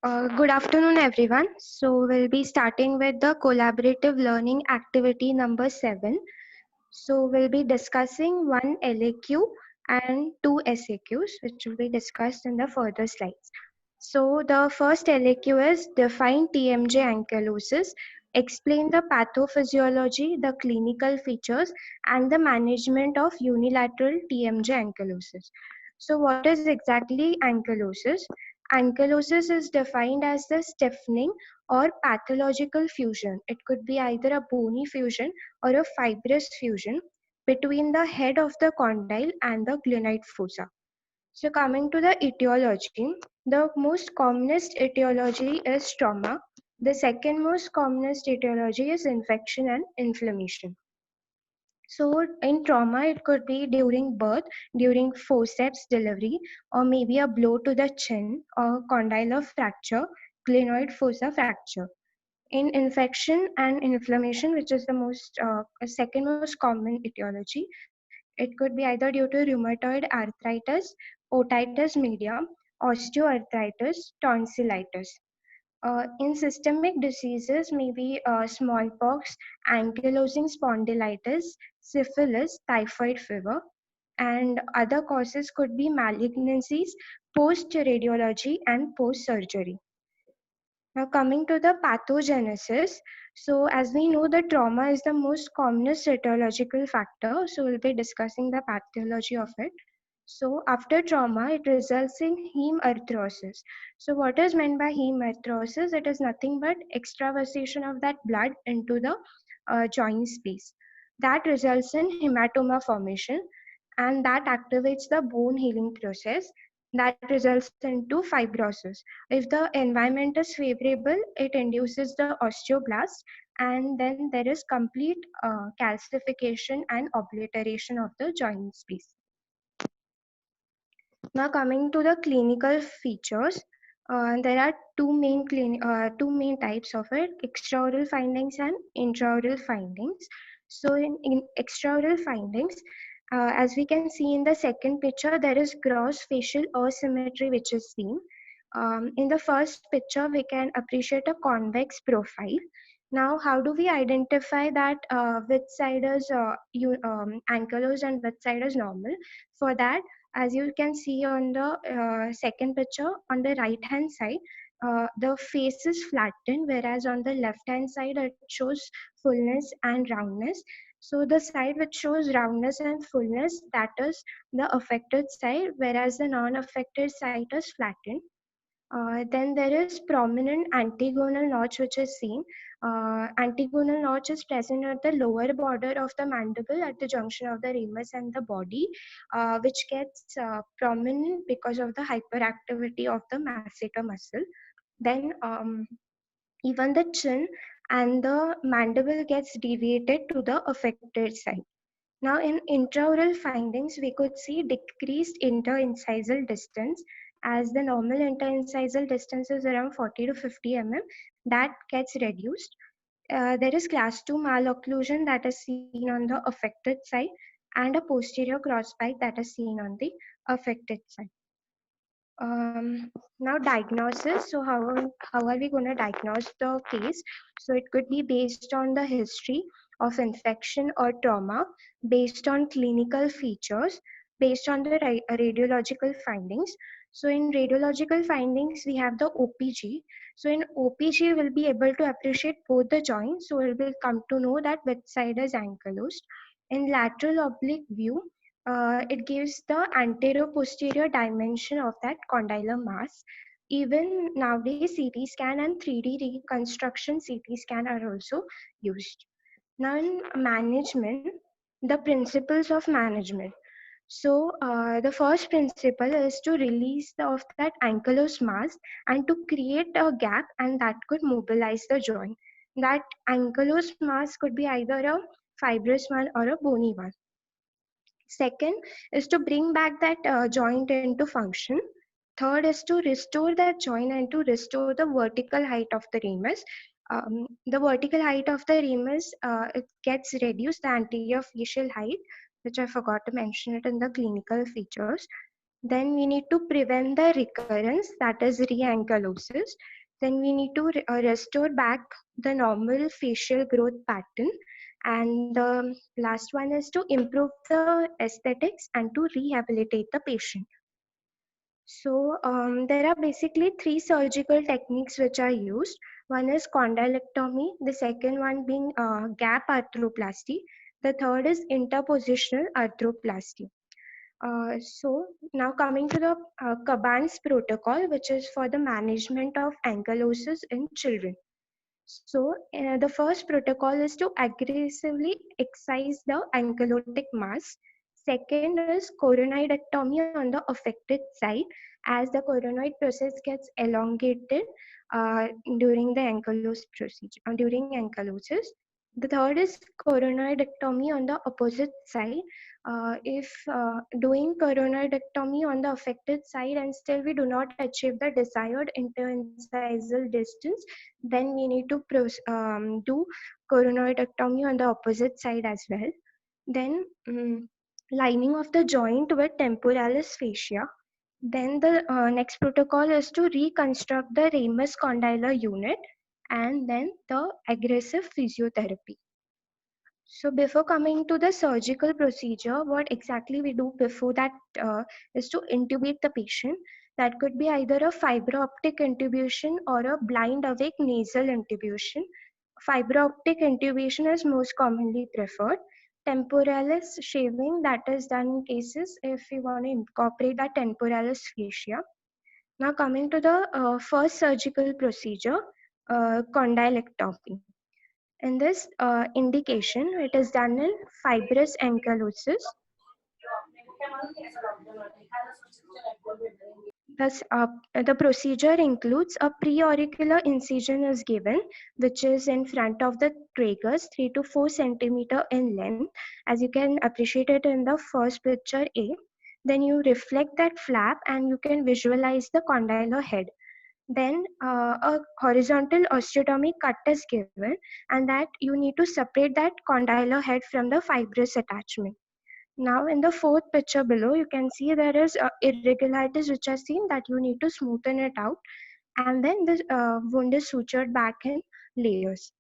Good afternoon, everyone. So, we'll be starting with the collaborative learning activity number 7. So, we'll be discussing one LAQ and two SAQs, which will be discussed in the further slides. So, the first LAQ is define TMJ ankylosis, explain the pathophysiology, the clinical features, and the management of unilateral TMJ ankylosis. So, what is exactly ankylosis? Ankylosis is defined as the stiffening or pathological fusion. It could be either a bony fusion or a fibrous fusion between the head of the condyle and the glenoid fossa. So coming to the etiology, the most commonest etiology is trauma. The second most commonest etiology is infection and inflammation. So in trauma, it could be during birth, during forceps delivery, or maybe a blow to the chin or condylar fracture, glenoid fossa fracture. In infection and inflammation, which is the second most common etiology, it could be either due to rheumatoid arthritis, otitis media, osteoarthritis, tonsillitis. In systemic diseases, maybe smallpox, ankylosing spondylitis, syphilis, typhoid fever, and other causes could be malignancies, post-radiology, and post-surgery. Now, coming to the pathogenesis, so as we know, the trauma is the most commonest etiological factor. So, we'll be discussing the pathology of it. So, after trauma, it results in heme arthrosis. So, what is meant by heme arthrosis? It is nothing but extravasation of that blood into the joint space. That results in hematoma formation, and that activates the bone healing process. That results into fibrosis. If the environment is favorable, it induces the osteoblast, and then there is complete calcification and obliteration of the joint space. Now coming to the clinical features, there are two main types of it: extraoral findings and intraoral findings. So in extraoral findings, as we can see in the second picture, there is gross facial asymmetry which is seen. In the first picture, we can appreciate a convex profile. Now, how do we identify that which side is ankylosed and which side is normal? For that, as you can see on the second picture, on the right hand side, the face is flattened, whereas on the left hand side, it shows fullness and roundness. So the side which shows roundness and fullness, that is the affected side, whereas the non-affected side is flattened. Then there is prominent antegonal notch which is seen. Antegonal notch is present at the lower border of the mandible at the junction of the ramus and the body, which gets prominent because of the hyperactivity of the masseter muscle. Then even the chin and the mandible gets deviated to the affected side. Now, in intraoral findings, we could see decreased interincisal distance, as the normal interincisal distance is around 40 to 50 mm. That gets reduced. There is class 2 malocclusion that is seen on the affected side, and a posterior crossbite that is seen on the affected side. Now diagnosis. So how are we going to diagnose the case? So it could be based on the history of infection or trauma, based on clinical features, based on the radiological findings. So in radiological findings, we have the OPG. So in OPG, we'll be able to appreciate both the joints. So we will come to know that which side is ankylosed. In lateral oblique view, it gives the anterior-posterior dimension of that condylar mass. Even nowadays, CT scan and 3D reconstruction CT scan are also used. Now, in management, the principles of management. So, the first principle is to release of that ankylosed mass and to create a gap, and that could mobilize the joint. That ankylosed mass could be either a fibrous one or a bony one. Second is to bring back that joint into function. Third is to restore that joint and to restore the vertical height of the ramus. The vertical height of the ramus, it gets reduced, the anterior facial height, which I forgot to mention it in the clinical features. Then we need to prevent the recurrence, that is re-ankylosis. Then we need to restore back the normal facial growth pattern. And the last one is to improve the aesthetics and to rehabilitate the patient. So there are basically three surgical techniques which are used. One is condylectomy, the second one being gap arthroplasty, the third is interpositional arthroplasty. So now coming to the Caban's protocol, which is for the management of ankylosis in children. So the first protocol is to aggressively excise the ankylotic mass. Second is coronoidectomy on the affected side, as the coronoid process gets elongated uh, during the ankylosis procedure, during ankylosis. The third is coronoidectomy on the opposite side. If doing coronoidectomy on the affected side and still we do not achieve the desired interincisal distance, then we need to do coronoidectomy on the opposite side as well. Then lining of the joint with temporalis fascia. Then the next protocol is to reconstruct the ramus condylar unit, and then the aggressive physiotherapy. So before coming to the surgical procedure, what exactly we do before that is to intubate the patient. That could be either a fiber optic intubation or a blind awake nasal intubation. Fiber optic intubation is most commonly preferred. Temporalis shaving, that is done in cases if we want to incorporate that temporalis fascia. Now coming to the first surgical procedure, condylectomy. In this indication, it is done in fibrous ankylosis. Thus, the procedure includes a preauricular incision is given, which is in front of the tragus, 3 to 4 centimeter in length, as you can appreciate it in the first picture A. Then you reflect that flap and you can visualize the condylar head. Then a horizontal osteotomy cut is given, and that you need to separate that condylar head from the fibrous attachment. Now in the fourth picture below, you can see there is irregularities which are seen that you need to smoothen it out, and then the wound is sutured back in layers.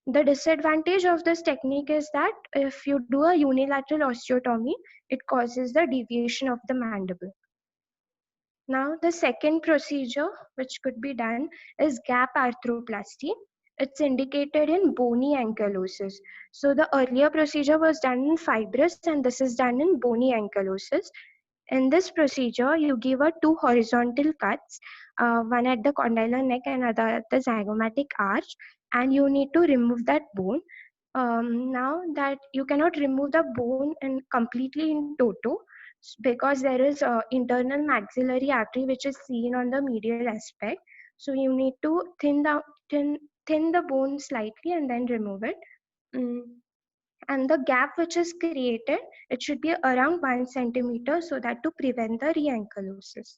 The disadvantage of this technique is that if you do a unilateral osteotomy, it causes the deviation of the mandible. Now, the second procedure which could be done is gap arthroplasty. It's indicated in bony ankylosis. So the earlier procedure was done in fibrous and this is done in bony ankylosis. In this procedure, you give a two horizontal cuts, one at the condylar neck and other at the zygomatic arch, and you need to remove that bone. Now that you cannot remove the bone in completely in toto, because there is internal maxillary artery which is seen on the medial aspect. So you need to thin the bone slightly and then remove it. Mm. And the gap which is created, it should be around 1 centimeter so that to prevent the re-ankylosis.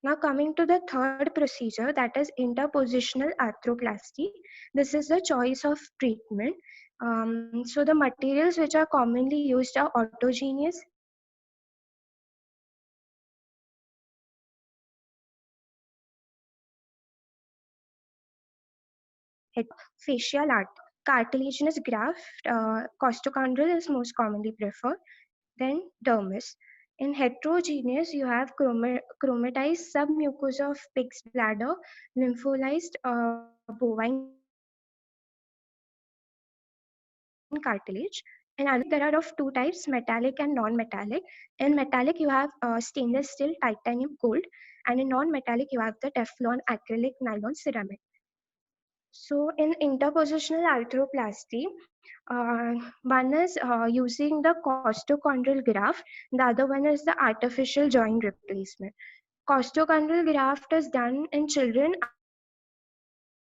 Now coming to the third procedure, that is interpositional arthroplasty. This is the choice of treatment. So the materials which are commonly used are autogenous, facial art. Cartilaginous graft, costochondral is most commonly preferred, then dermis. In heterogeneous, you have chromatized submucosa of pig's bladder, lympholized bovine cartilage. In aluminum, there are of two types, metallic and non-metallic. In metallic, you have stainless steel, titanium, gold, and in non-metallic, you have the Teflon, acrylic, nylon, ceramic. So in interpositional arthroplasty, one is using the costochondral graft, the other one is the artificial joint replacement. Costochondral graft is done in children after the conception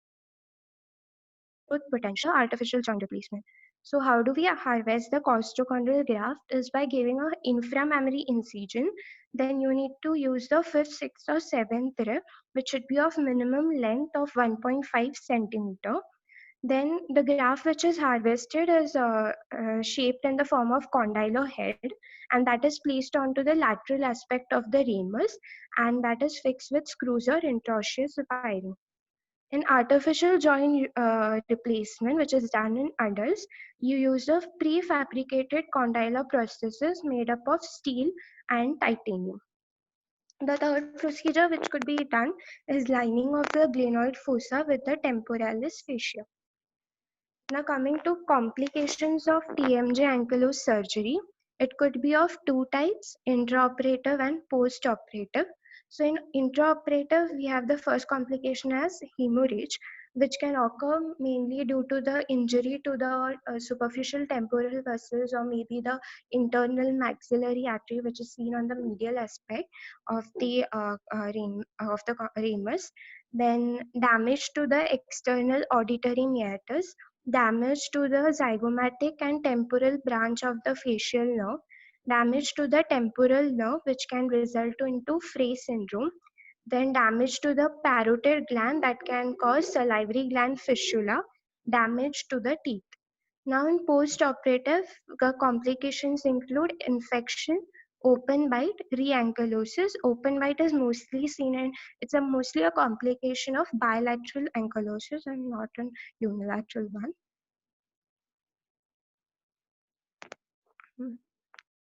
and it increases the growth potential, artificial joint replacement. So how do we harvest the costochondral graft is by giving a inframammary incision. Then you need to use the fifth, sixth or seventh rib, which should be of minimum length of 1.5 centimeter. Then the graft which is harvested is shaped in the form of condyle head, and that is placed onto the lateral aspect of the ramus, and that is fixed with screws or intraosseous wiring. In artificial joint replacement, which is done in adults, you use a prefabricated condylar prosthesis made up of steel and titanium. The third procedure which could be done is lining of the glenoid fossa with the temporalis fascia. Now coming to complications of TMJ ankylosing surgery, it could be of two types, intraoperative and postoperative. So in intraoperative, we have the first complication as hemorrhage, which can occur mainly due to the injury to the superficial temporal vessels or maybe the internal maxillary artery, which is seen on the medial aspect of the ramus. Then damage to the external auditory meatus, damage to the zygomatic and temporal branch of the facial nerve, damage to the temporal nerve which can result into Frey syndrome, then damage to the parotid gland that can cause salivary gland fistula, damage to the teeth. Now in post-operative, the complications include infection, open bite, re-ankylosis. Open bite is mostly seen in, it's mostly a complication of bilateral ankylosis and not an unilateral one.